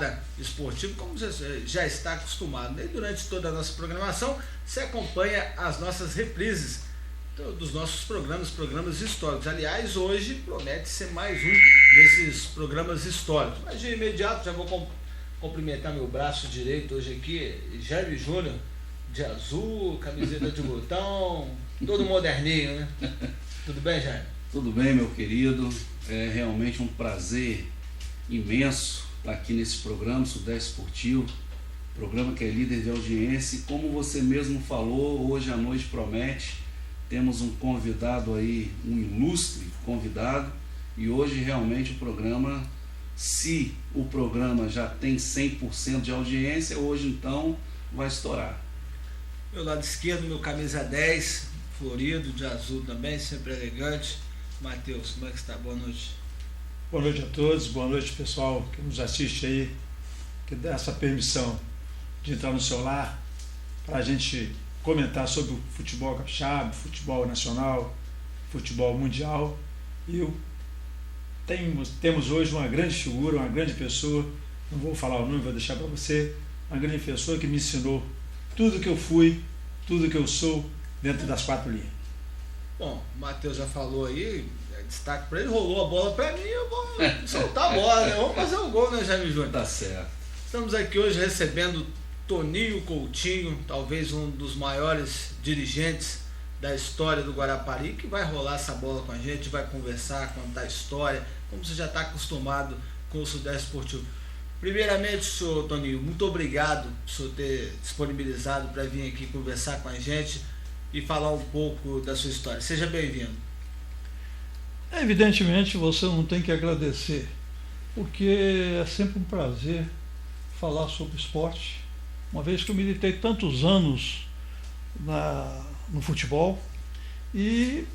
jornada esportiva, como você já está acostumado, né? Durante toda a nossa programação, você acompanha as nossas reprises dos nossos programas históricos. Aliás, hoje promete ser mais um desses programas históricos. Mas de imediato já vou cumprimentar meu braço direito hoje aqui, Jaime Júnior, de azul, camiseta de botão, todo moderninho, né? Tudo bem, Jaime? Tudo bem, meu querido. É realmente um prazer imenso estar aqui nesse programa, Sudeste Esportivo, programa que é líder de audiência. E como você mesmo falou, hoje à noite promete. Temos um convidado aí, um ilustre convidado, e hoje realmente o programa, se o programa já tem 100% de audiência, hoje então vai estourar. Meu lado esquerdo, meu camisa 10, florido, de azul também, sempre elegante. Matheus, como é que está? Boa noite. Boa noite a todos, boa noite pessoal que nos assiste aí, que dá essa permissão de entrar no seu lar para a gente comentar sobre o futebol capixaba, futebol nacional, futebol mundial. E temos hoje uma grande figura, uma grande pessoa, não vou falar o nome, vou deixar para você, uma grande pessoa que me ensinou tudo que eu fui, tudo que eu sou dentro das quatro linhas. Bom, o Matheus já falou aí, destaque para ele, rolou a bola para mim, eu vou soltar a bola, né? Vamos fazer um gol, né, Jaime Júnior? Tá certo. Estamos aqui hoje recebendo Toninho Coutinho, talvez um dos maiores dirigentes da história do Guarapari, que vai rolar essa bola com a gente, vai conversar, contar a história, como você já está acostumado com o Sudeste Esportivo. Primeiramente, senhor Toninho, muito obrigado por senhor ter disponibilizado para vir aqui conversar com a gente e falar um pouco da sua história. Seja bem-vindo. Evidentemente, você não tem que agradecer, porque é sempre um prazer falar sobre esporte. Uma vez que eu militei tantos anos no futebol e,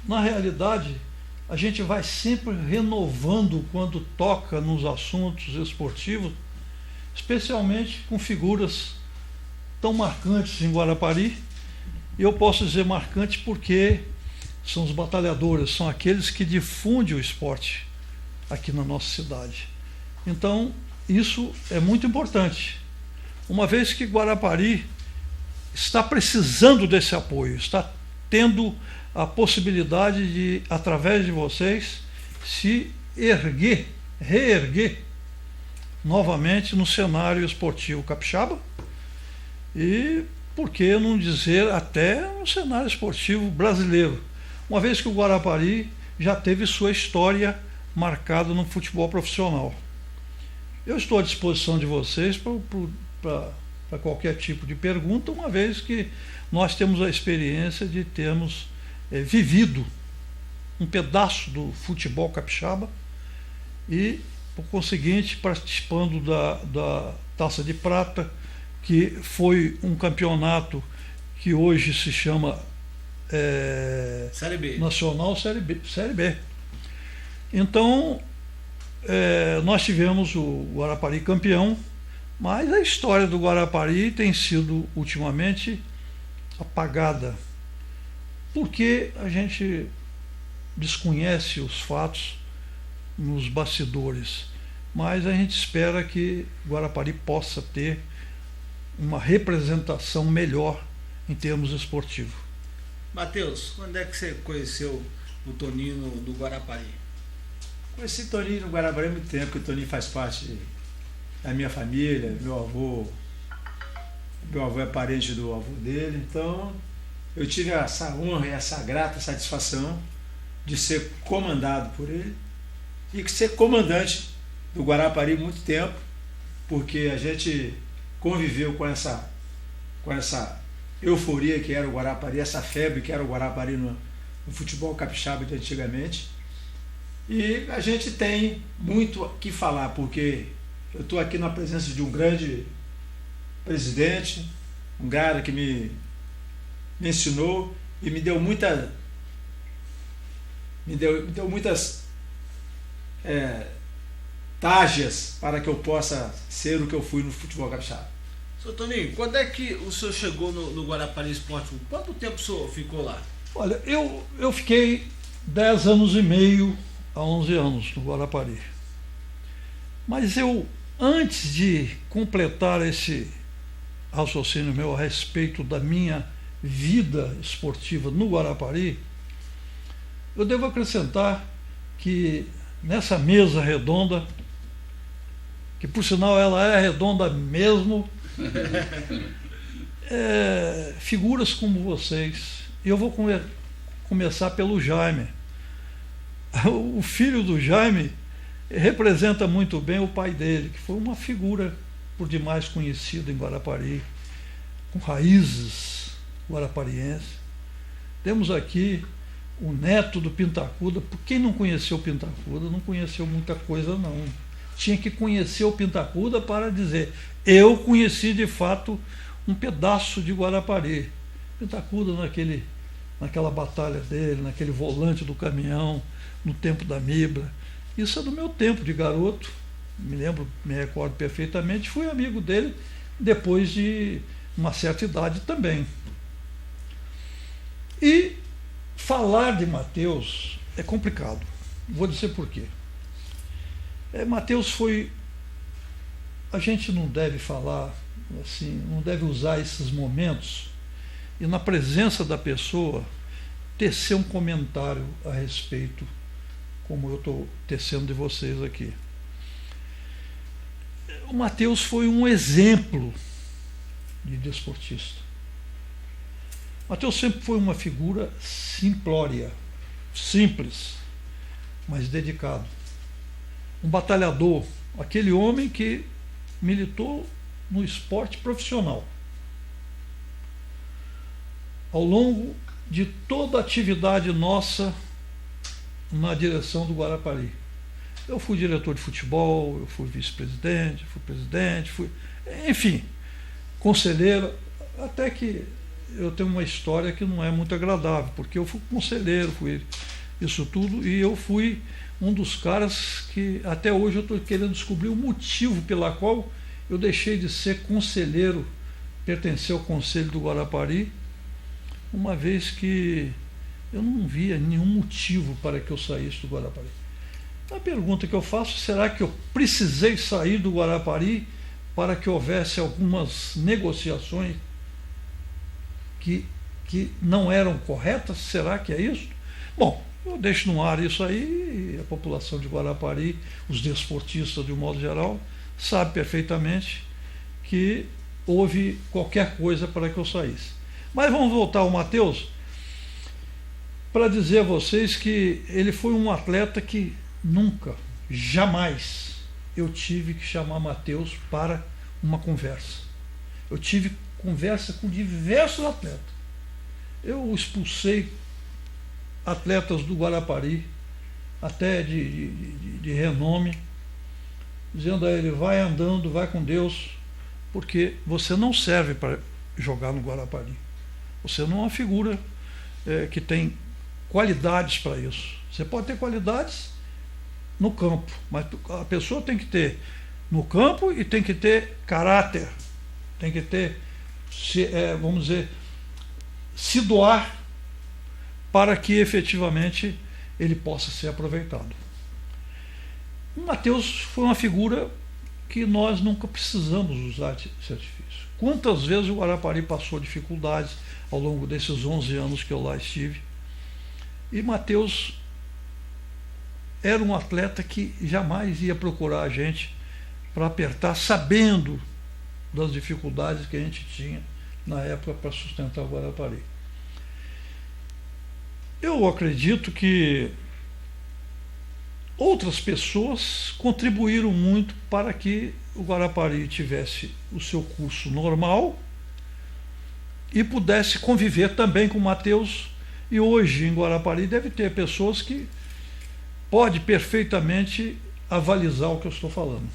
na realidade, a gente vai sempre renovando quando toca nos assuntos esportivos, especialmente com figuras tão marcantes em Guarapari. E eu posso dizer marcantes porque são os batalhadores, são aqueles que difundem o esporte aqui na nossa cidade. Então, isso é muito importante. Uma vez que Guarapari está precisando desse apoio, está tendo a possibilidade de, através de vocês, se reerguer novamente no cenário esportivo capixaba e, por que não dizer, até no cenário esportivo brasileiro, uma vez que o Guarapari já teve sua história marcada no futebol profissional. Eu estou à disposição de vocês para qualquer tipo de pergunta, uma vez que nós temos a experiência de termos vivido um pedaço do futebol capixaba e, por conseguinte, participando da Taça de Prata, que foi um campeonato que hoje se chama Série B. Nacional Série B. Então, nós tivemos o Guarapari campeão, mas a história do Guarapari tem sido ultimamente apagada, porque a gente desconhece os fatos nos bastidores, mas a gente espera que Guarapari possa ter uma representação melhor em termos esportivos. Matheus, quando é que você conheceu o Toninho do Guarapari? Conheci o Toninho no Guarapari há muito tempo, porque o Toninho faz parte da minha família, meu avô é parente do avô dele, então eu tive essa honra e essa grata satisfação de ser comandado por ele e ser comandante do Guarapari muito tempo, porque a gente conviveu com essa euforia que era o Guarapari, essa febre que era o Guarapari no futebol capixaba de antigamente. E a gente tem muito o que falar, porque eu estou aqui na presença de um grande presidente, um cara que me ensinou e me deu muitas tágias para que eu possa ser o que eu fui no futebol capixaba. Sr. Toninho, quando é que o senhor chegou no Guarapari Esporte Clube? Quanto tempo o senhor ficou lá? Olha, eu fiquei 10 anos e meio a 11 anos no Guarapari. Mas eu Antes de completar esse raciocínio meu a respeito da minha vida esportiva no Guarapari, eu devo acrescentar que nessa mesa redonda, que por sinal ela é redonda mesmo, figuras como vocês, e eu vou começar pelo Jaime. O filho do Jaime representa muito bem o pai dele, que foi uma figura por demais conhecida em Guarapari, com raízes guaraparienses. Temos aqui o neto do Pintacuda. Quem não conheceu o Pintacuda não conheceu muita coisa, não. Tinha que conhecer o Pintacuda para dizer: eu conheci de fato um pedaço de Guarapari. Pintacuda naquela batalha dele, naquele volante do caminhão, no tempo da Mibra. Isso é do meu tempo de garoto, me recordo perfeitamente. Fui amigo dele depois de uma certa idade também. E falar de Matheus é complicado. Vou dizer por quê. Matheus foi... A gente não deve falar assim, não deve usar esses momentos e na presença da pessoa tecer um comentário a respeito, como eu estou tecendo de vocês aqui. O Matheus foi um exemplo de desportista. Matheus sempre foi uma figura simplória, simples, mas dedicado. Um batalhador, aquele homem que militou no esporte profissional. Ao longo de toda a atividade nossa na direção do Guarapari. Eu fui diretor de futebol, eu fui vice-presidente, fui presidente, enfim, conselheiro, até que eu tenho uma história que não é muito agradável, porque eu fui conselheiro, fui isso tudo, e eu fui um dos caras que até hoje eu estou querendo descobrir o motivo pela qual eu deixei de ser conselheiro, pertencer ao Conselho do Guarapari, uma vez que eu não via nenhum motivo para que eu saísse do Guarapari. A pergunta que eu faço: será que eu precisei sair do Guarapari para que houvesse algumas negociações que não eram corretas? Será que é isso? Bom, eu deixo no ar isso aí, e a população de Guarapari, os desportistas de um modo geral, sabe perfeitamente que houve qualquer coisa para que eu saísse. Mas vamos voltar ao Matheus, para dizer a vocês que ele foi um atleta que nunca, jamais, eu tive que chamar Matheus para uma conversa. Eu tive conversa com diversos atletas. Eu expulsei atletas do Guarapari, até de renome, dizendo a ele: vai andando, vai com Deus, porque você não serve para jogar no Guarapari. Você não é uma figura que tem qualidades para isso. Você pode ter qualidades no campo, mas a pessoa tem que ter no campo e tem que ter caráter, tem que ter, vamos dizer, se doar para que efetivamente ele possa ser aproveitado. O Matheus foi uma figura que nós nunca precisamos usar esse artifício. Quantas vezes o Guarapari passou dificuldades ao longo desses 11 anos que eu lá estive, e Matheus era um atleta que jamais ia procurar a gente para apertar, sabendo das dificuldades que a gente tinha na época para sustentar o Guarapari. Eu acredito que outras pessoas contribuíram muito para que o Guarapari tivesse o seu curso normal e pudesse conviver também com o Matheus. E hoje em Guarapari deve ter pessoas que podem perfeitamente avalizar o que eu estou falando.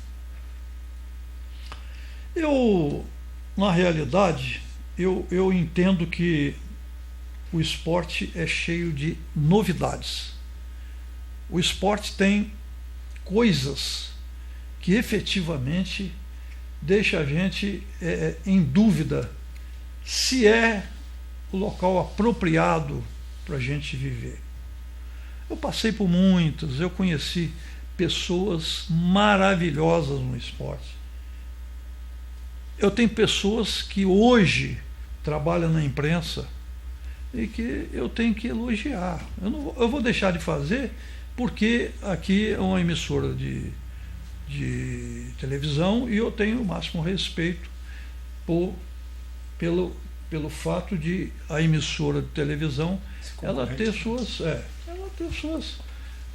Na realidade, eu entendo que o esporte é cheio de novidades. O esporte tem coisas que efetivamente deixa a gente em dúvida se é o local apropriado para a gente viver. Eu passei por muitas, eu conheci pessoas maravilhosas no esporte. Eu tenho pessoas que hoje trabalham na imprensa e que eu tenho que elogiar. Eu vou deixar de fazer porque aqui é uma emissora de televisão e eu tenho o máximo respeito pelo fato de a emissora de televisão ela ter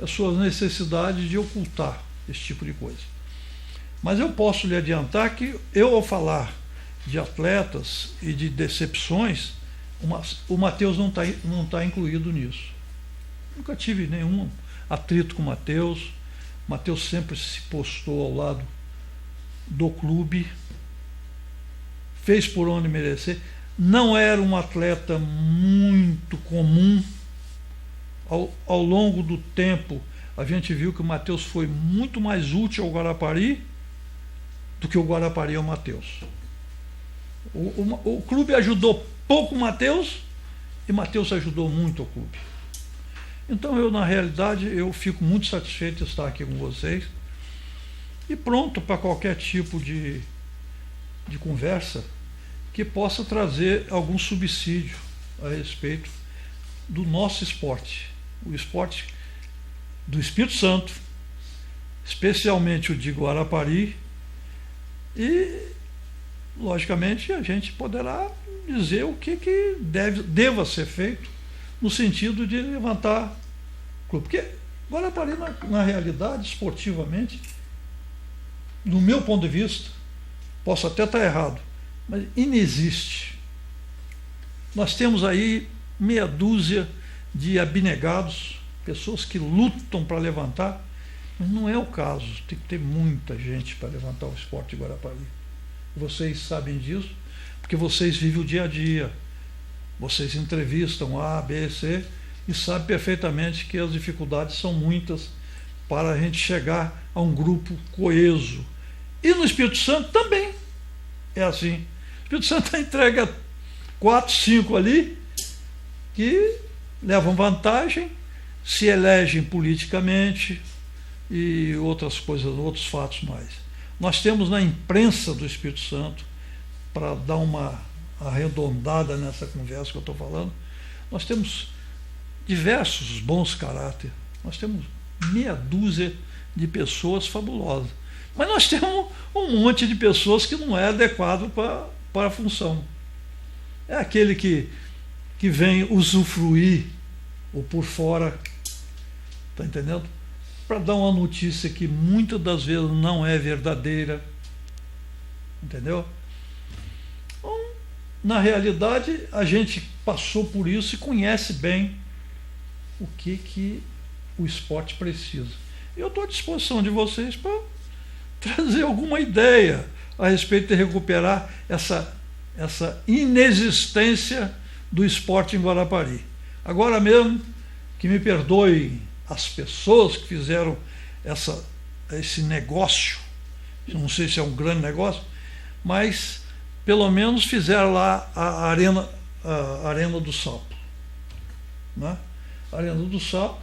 suas necessidades de ocultar esse tipo de coisa. Mas eu posso lhe adiantar que eu, ao falar de atletas e de decepções, o Matheus não tá incluído nisso. Nunca tive nenhum atrito com o Matheus. O Matheus sempre se postou ao lado do clube, fez por onde merecer. Não era um atleta muito comum. Ao longo do tempo, a gente viu que o Matheus foi muito mais útil ao Guarapari do que o Guarapari ao Matheus. O clube ajudou pouco o Matheus e Matheus ajudou muito o clube. Então eu, na realidade, eu fico muito satisfeito de estar aqui com vocês e pronto para qualquer tipo de conversa que possa trazer algum subsídio a respeito do nosso esporte, o esporte do Espírito Santo, especialmente o de Guarapari, e logicamente a gente poderá dizer o que deva ser feito no sentido de levantar o clube. Porque Guarapari, na realidade, esportivamente, do meu ponto de vista, posso até estar errado, mas inexiste. Nós temos aí meia dúzia de abnegados, pessoas que lutam para levantar, mas não é o caso. Tem que ter muita gente para levantar o esporte de Guarapari. Vocês sabem disso, porque vocês vivem o dia a dia. Vocês entrevistam A, B, C e sabem perfeitamente que as dificuldades são muitas para a gente chegar a um grupo coeso. E no Espírito Santo também é assim. O Espírito Santo entrega 4, 5 ali que levam vantagem, se elegem politicamente e outras coisas, outros fatos mais. Nós temos na imprensa do Espírito Santo, para dar uma arredondada nessa conversa que eu estou falando, nós temos diversos bons caráteres, nós temos meia dúzia de pessoas fabulosas, mas nós temos um monte de pessoas que não é adequado para a função. É aquele que vem usufruir ou por fora, está entendendo? Para dar uma notícia que muitas das vezes não é verdadeira, entendeu? Então, na realidade, a gente passou por isso e conhece bem o que o esporte precisa. Eu estou à disposição de vocês para trazer alguma ideia a respeito de recuperar essa inexistência do esporte em Guarapari. Agora mesmo, que me perdoem as pessoas que fizeram esse negócio, eu não sei se é um grande negócio, mas pelo menos fizeram lá a Arena do Sapo, né? A Arena do Sapo,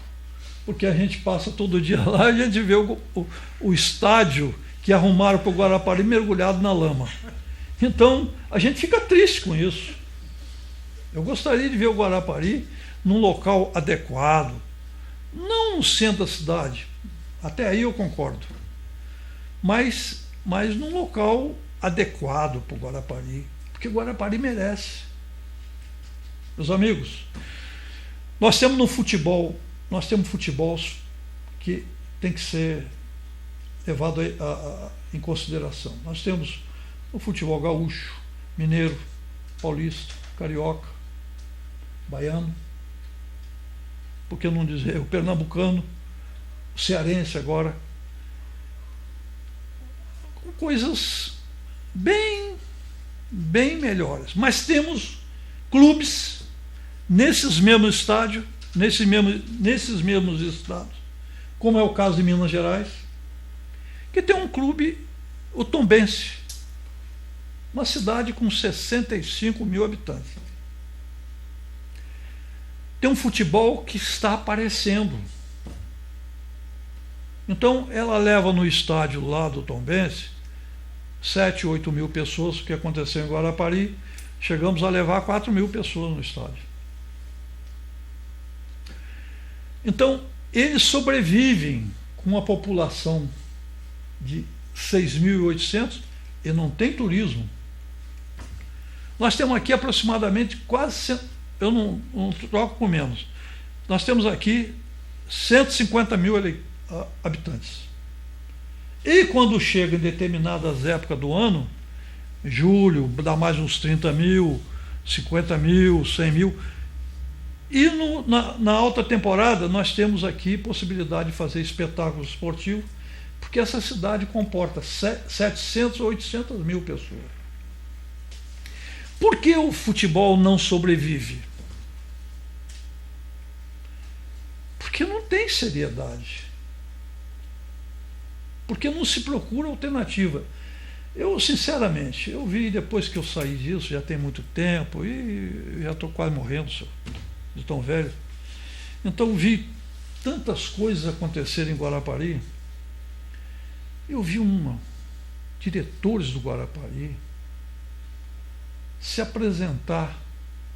porque a gente passa todo dia lá e a gente vê o estádio que arrumaram para o Guarapari mergulhado na lama. Então, a gente fica triste com isso. Eu gostaria de ver o Guarapari num local adequado, não no centro da cidade, até aí eu concordo, mas num local adequado para o Guarapari, porque o Guarapari merece. Meus amigos, nós temos futebol que tem que ser levado em consideração. Nós temos o futebol gaúcho, mineiro, paulista, carioca, baiano, por que não dizer o pernambucano, o cearense agora, com coisas bem melhores. Mas temos clubes nesses mesmos estádios, nesses mesmos estados, como é o caso de Minas Gerais, que tem um clube, o Tombense, uma cidade com 65 mil habitantes. Tem um futebol que está aparecendo. Então, ela leva no estádio lá do Tombense 7, 8 mil pessoas, o que aconteceu em Guarapari, chegamos a levar 4 mil pessoas no estádio. Então, eles sobrevivem com uma população de 6.800 e não tem turismo. Nós temos aqui aproximadamente quase, eu não troco por menos, nós temos aqui 150 mil habitantes. E quando chega em determinadas épocas do ano, julho, dá mais uns 30 mil, 50 mil, 100 mil. E na alta temporada nós temos aqui possibilidade de fazer espetáculos esportivos, porque essa cidade comporta 700 ou 800 mil pessoas. Por que o futebol não sobrevive? Porque não tem seriedade. Porque não se procura alternativa. Eu, sinceramente, eu vi depois que eu saí disso, já tem muito tempo, e já estou quase morrendo, senhor, de tão velho. Então vi tantas coisas acontecerem em Guarapari. Eu vi diretores do Guarapari se apresentar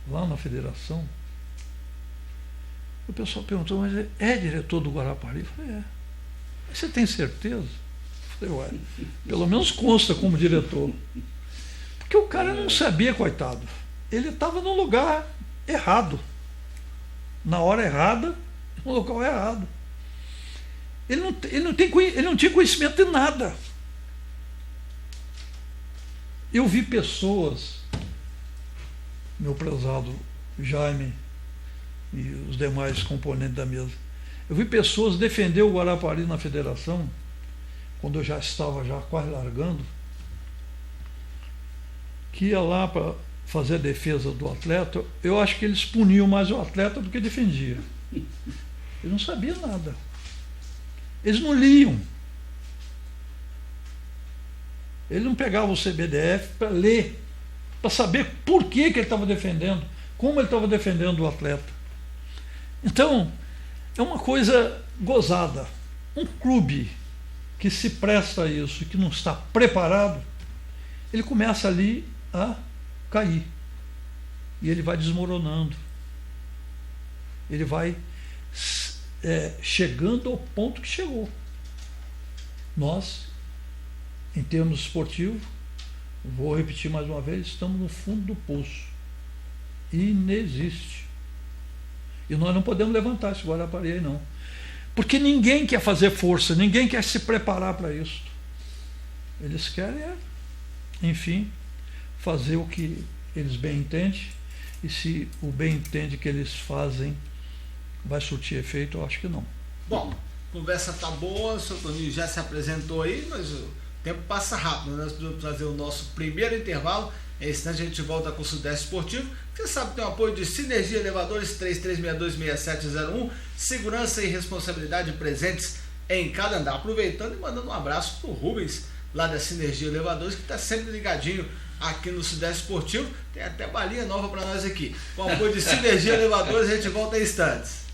lá na federação. O pessoal perguntou, mas é diretor do Guarapari? Eu falei, é. Você tem certeza? Eu falei, ué, pelo menos consta como diretor. Porque o cara não sabia, coitado. Ele estava no lugar errado. Na hora errada, no local errado. Ele não tinha conhecimento de nada. Eu vi pessoas, meu prezado Jaime e os demais componentes da mesa, eu vi pessoas defender o Guarapari na federação, quando eu já estava quase largando, que ia lá para fazer a defesa do atleta. Eu acho que eles puniam mais o atleta do que defendiam. Eles não sabiam nada. Eles não liam. Ele não pegava o CBDF para ler, para saber por que ele estava defendendo, como ele estava defendendo o atleta. Então, é uma coisa gozada. Um clube que se presta a isso e que não está preparado, ele começa ali a cair. E ele vai desmoronando. Ele vai chegando ao ponto que chegou. Nós, em termos esportivos, vou repetir mais uma vez, estamos no fundo do poço. Inexiste. E nós não podemos levantar esse Guarapari aí, não. Porque ninguém quer fazer força, ninguém quer se preparar para isso. Eles querem, enfim, fazer o que eles bem entendem. E se o bem entende que eles fazem vai surtir efeito, eu acho que não. Bom, a conversa tá boa, o senhor Toninho já se apresentou aí, mas o tempo passa rápido. Nós precisamos fazer o nosso primeiro intervalo. Em instante a gente volta com o Sudeste Esportivo. Você sabe que tem o apoio de Sinergia Elevadores 33626701, segurança e responsabilidade presentes em cada andar. Aproveitando e mandando um abraço pro Rubens, lá da Sinergia Elevadores, que está sempre ligadinho aqui no Sudeste Esportivo. Tem até balinha nova para nós aqui. Com o apoio de Sinergia Elevadores, a gente volta em instantes.